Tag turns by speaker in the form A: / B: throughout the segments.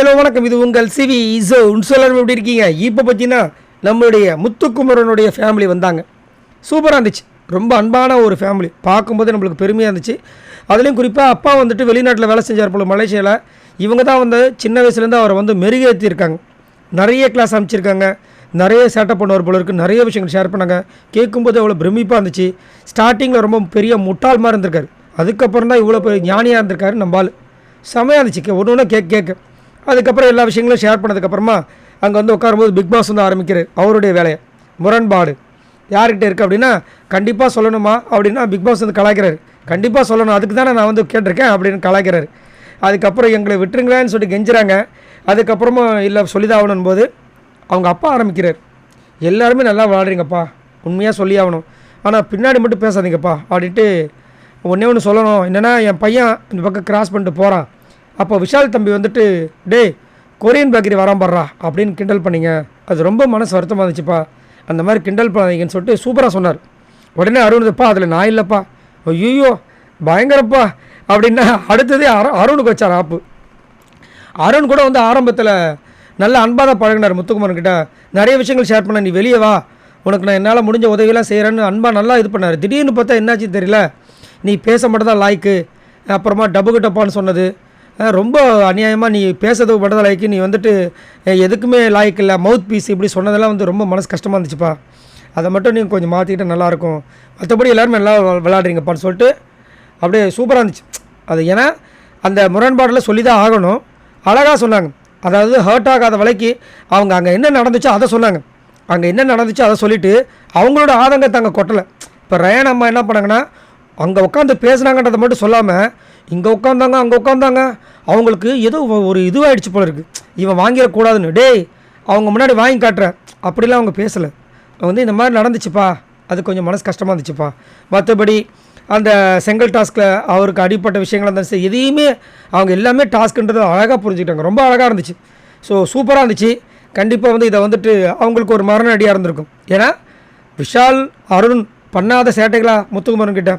A: Hello வணக்கம். இது உங்கள் சிவி இசோ உன்சோலர். எப்படி இருக்கீங்க? இப்போ பார்த்தீங்கன்னா நம்மளுடைய முத்துக்குமரனுடைய ஃபேமிலி வந்தாங்க. சூப்பராக இருந்துச்சு. ரொம்ப அன்பான ஒரு ஃபேமிலி. பார்க்கும்போது நம்மளுக்கு பெருமையாக இருந்துச்சு. அதுலேயும் குறிப்பாக அப்பா வந்துட்டு வெளிநாட்டில் வேலை செஞ்சார் போல, மலேசியாவில். இவங்க தான் வந்து சின்ன வயசுலேருந்து அவரை வந்து மெருகேற்றிருக்காங்க. நிறைய கிளாஸ் அமைச்சிருக்காங்க. நிறைய சேட்டப் பண்ணுவார் போல இருக்குது. நிறைய விஷயங்கள் ஷேர் பண்ணாங்க. கேட்கும்போது அவ்வளோ பிரமிப்பாக இருந்துச்சு. ஸ்டார்டிங்கில் ரொம்ப பெரிய முட்டாள் மாதிரி இருந்திருக்காரு. அதுக்கப்புறம் தான் இவ்வளோ பெரிய ஞானியாக இருந்திருக்காரு நம்மால். செமையாக இருந்துச்சு ஒன்று ஒன்று கேட்க. அதுக்கப்புறம் எல்லா விஷயங்களும் ஷேர் பண்ணதுக்கப்புறமா அங்கே வந்து உட்காரும்போது பிக் பாஸ் வந்து ஆரம்பிக்கிறார் அவருடைய வேலையை. முரண்பாடு யார்கிட்ட இருக்குது அப்படின்னா, கண்டிப்பாக சொல்லணுமா அப்படின்னா பிக் பாஸ் வந்து கலாய்க்கிறார். கண்டிப்பாக சொல்லணும், அதுக்கு தானே நான் வந்து கேட்டிருக்கேன் அப்படின்னு கலாய்க்கிறார். அதுக்கப்புறம் எங்களை விட்டுருங்களேன்னு சொல்லிட்டு கெஞ்சுறாங்க. அதுக்கப்புறமா இல்லை சொல்லிதான் ஆகணும் போது அவங்க அப்பா ஆரம்பிக்கிறார். எல்லாருமே நல்லா விளாடுறீங்கப்பா, உண்மையாக சொல்லி ஆகணும், ஆனால் பின்னாடி மட்டும் பேசாதீங்கப்பா அப்படின்ட்டு ஒன்றே ஒன்று சொல்லணும். என்னென்னா, என் பையன் இந்த பக்கம் கிராஸ் பண்ணிட்டு போகிறான். அப்போ விஷால் தம்பி வந்துட்டு டே கொரியன் பேக்கரி வராம்படுறா அப்படின்னு கிண்டல் பண்ணிங்க. அது ரொம்ப மனசு வருத்தமாக இருந்துச்சுப்பா. அந்த மாதிரி கிண்டல் பண்ணாதீங்கன்னு சொல்லிட்டு சூப்பராக சொன்னார். உடனே அருணுப்பா அதில் நான் இல்லைப்பா, ஐயோ பயங்கரப்பா அப்படின்னா அடுத்ததே அருணுக்கு வச்சார் ஆப்பு. அருண் கூட வந்து ஆரம்பத்தில் நல்ல அன்பாக தான் பழகினார் முத்துக்குமரன்கிட்ட. நிறைய விஷயங்கள் ஷேர் பண்ண, நீ வெளியே வா, உனக்கு நான் என்னால் முடிஞ்ச உதவியெல்லாம் செய்கிறேன்னு அன்பாக நல்லா இது பண்ணார். திடீர்னு பார்த்தா என்னாச்சு தெரியல, நீ பேச மட்டும் தான் லாய்க்கு, அப்புறமா டப்பு டப்பான்னு சொன்னது ரொம்ப அநியாயமாக, நீ பேசுறது மட்டும் தான் லாய்க்கு, நீ வந்துட்டு எதுக்குமே லாய்க்கு இல்லை, மவுத் பீஸ் இப்படி சொன்னதெல்லாம் வந்து ரொம்ப மனசு கஷ்டமாக இருந்துச்சுப்பா. அதை மட்டும் நீங்கள் கொஞ்சம் மாற்றிக்கிட்டு நல்லாயிருக்கும், மற்றபடி எல்லாருமே நல்லா விளாட்றீங்கப்பான்னு சொல்லிட்டு அப்படியே சூப்பராக இருந்துச்சு. அது ஏன்னா அந்த முரண்பாடில் சொல்லி தான் ஆகணும். அழகாக சொன்னாங்க. அதாவது ஹர்ட் ஆகாத வலைக்கு அவங்க அங்கே என்ன நடந்துச்சோ அதை சொன்னாங்க. அங்கே என்ன நடந்துச்சோ அதை சொல்லிவிட்டு அவங்களோட ஆதங்கத்தை அங்கே கொட்டலை. இப்போ ரயான் அம்மா என்ன பண்ணாங்கன்னா, அங்கே உட்காந்து பேசுனாங்கன்றதை மட்டும் சொல்லாமல் இங்கே உட்காந்தாங்க அங்கே உட்காந்தாங்க, அவங்களுக்கு ஏதோ ஒரு இதுவாகிடுச்சு போல இருக்குது, இவன் வாங்கிடக்கூடாதுன்னு. டேய் அவங்க முன்னாடி வாங்கி காட்டுறேன் அப்படிலாம் அவங்க பேசலை. வந்து இந்த மாதிரி நடந்துச்சுப்பா, அது கொஞ்சம் மனசு கஷ்டமாக இருந்துச்சுப்பா. மற்றபடி அந்த செங்கல் டாஸ்கில் அவருக்கு அடிப்பட்ட விஷயங்கள் இருந்தாலும் எதையுமே அவங்க எல்லாமே டாஸ்க்குன்றது அழகாக புரிஞ்சுக்கிட்டாங்க. ரொம்ப அழகாக இருந்துச்சு. ஸோ சூப்பராக இருந்துச்சு. கண்டிப்பாக வந்து இதை வந்துட்டு அவங்களுக்கு ஒரு மரண அடியாக இருந்திருக்கும். ஏன்னா விஷால் அருண் பண்ணாத சேட்டைகளா முத்துக்குமரன்கிட்ட?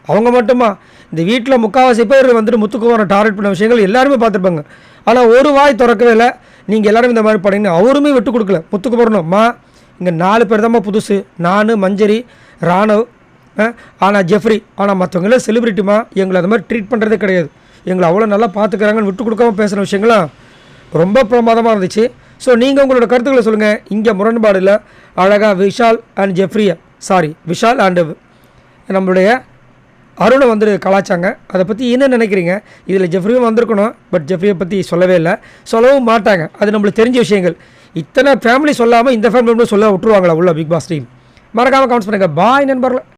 A: அவங்க மட்டுமா? இந்த வீட்டில் முக்கால்வாசி பேர் வந்துட்டு முத்துக்குமரன் டார்கெட் பண்ண விஷயங்கள் எல்லாருமே பார்த்துருப்பாங்க. ஆனால் ஒரு வாய் திறக்கவே இல்லை. நீங்கள் எல்லோரும் இந்த மாதிரி பண்ணிங்க, அவருமே விட்டு கொடுக்கல. முத்துக்குமரனும் அம்மா இங்கே 4 பேர் தான்மா புதுசு, நான், மஞ்சரி, ராணவ், ஆனால் ஜெஃப்ரி, ஆனால் மற்றவங்களே செலிப்ரிட்டிமா, எங்களை அந்த மாதிரி ட்ரீட் பண்ணுறதே கிடையாது, எங்களை அவ்வளோ நல்லா பார்த்துக்கிறாங்கன்னு விட்டு கொடுக்காம பேசுகிற விஷயங்கள்லாம் ரொம்ப பிரமாதமாக இருந்துச்சு. ஸோ நீங்கள் உங்களோட கருத்துக்களை சொல்லுங்கள். இங்கே முரண்பாடு இல்லை, அழகாக விஷால் அண்ட் ஜெஃப்ரியை விஷால் அண்டு நம்மளுடைய அருணை வந்து கலாச்சாங்க. அதை பற்றி என்ன நினைக்கிறீங்க? இதில் ஜெஃப்ரியும் வந்திருக்கணும், பட் ஜெஃப்ரியை பற்றி சொல்லவே இல்லை, சொல்லவும் மாட்டாங்க. அது நம்மளுக்கு தெரிஞ்ச விஷயங்கள். இத்தனை ஃபேமிலி சொல்லாமல் இந்த ஃபேமிலி சொல்ல விட்டுருவாங்களா உள்ள பிக் பாஸ் டீம்? மறக்காமல் கமெண்ட்ஸ் பண்ணுங்கள். பாய் நண்பர்களே.